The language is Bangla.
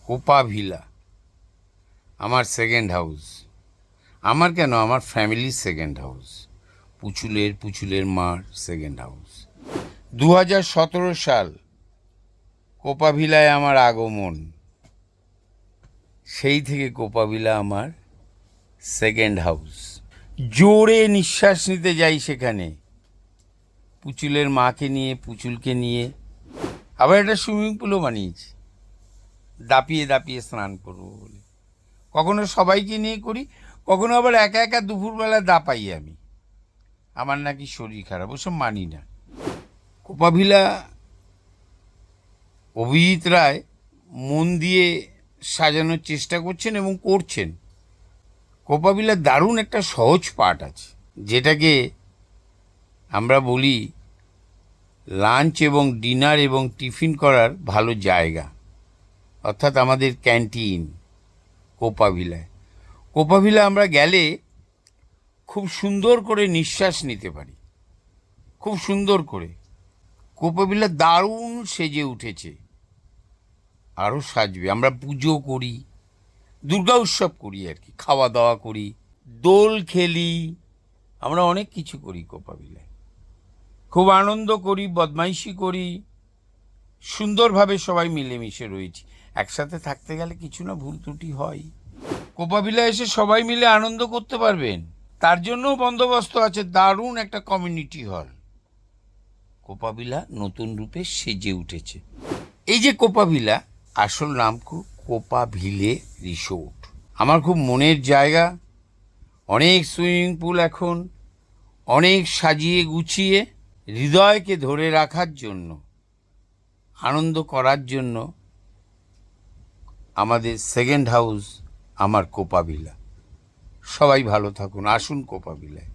কোপা ভিলা আমার সেকেন্ড হাউস। আমার কেন, আমার ফ্যামিলির সেকেন্ড হাউস। পুচুলের মার সেকেন্ড হাউস। 2017 সাল কোপা ভিলায় আমার আগমন। সেই থেকে কোপা ভিলা আমার সেকেন্ড হাউস। জোরে নিঃশ্বাস নিতে যাই সেখানে, পুচুলের মাকে নিয়ে, পুচুলকে নিয়ে। আবার একটা সুইমিং পুলও বানিয়েছি, দাপিয়ে দাপিয়ে স্নান করবো বলে। কখনো সবাইকে নিয়ে করি, কখনো আবার একা একা দুপুরবেলা দাপাই আমি। আমার নাকি শরীর খারাপ, ওসব মানি না। কোপা ভিলা অভিজিৎ রায় মন দিয়ে সাজানোর চেষ্টা করছেন এবং করছেন। কোপা ভিলার দারুণ একটা সহজ পার্ট আছে, যেটাকে আমরা বলি লাঞ্চ এবং ডিনার এবং টিফিন করার ভালো জায়গা, অর্থাৎ আমাদের ক্যান্টিন কোপা ভিলায়। কোপা ভিলা আমরা গেলে খুব সুন্দর করে নিঃশ্বাস নিতে পারি, খুব সুন্দর করে। কোপা ভিলা দারুণ সেজে উঠেছে, আরও সাজবে। আমরা পুজো করি, দুর্গা উৎসব করি আর কি, খাওয়া দাওয়া করি, দোল খেলি, আমরা অনেক কিছু করি কোপা ভিলায়। খুব আনন্দ করি, বদমাইশি করি, সুন্দরভাবে সবাই মিলেমিশে রয়েছি। একসাথে থাকতে গেলে কিছু না ভুল ত্রুটি হয়। কোপা ভিলায় এসে সবাই মিলে আনন্দ করতে পারবেন, তার জন্যও বন্দোবস্ত আছে দারুণ একটা কমিউনিটি হল। কোপা ভিলা নতুন রূপে সেজে উঠেছে। এই যে কোপা ভিলা, আসল নাম কোপা ভিলে রিসোর্ট। আমার খুব মনের জায়গা। অনেক সুইমিং পুল এখন, অনেক সাজিয়ে গুছিয়ে হৃদয়কে ধরে রাখার জন্য, আনন্দ করার জন্য আমাদের সেকেন্ড হাউস আমার কোপা ভিলা। সবাই ভালো থাকুন, আসুন কোপা ভিলায়।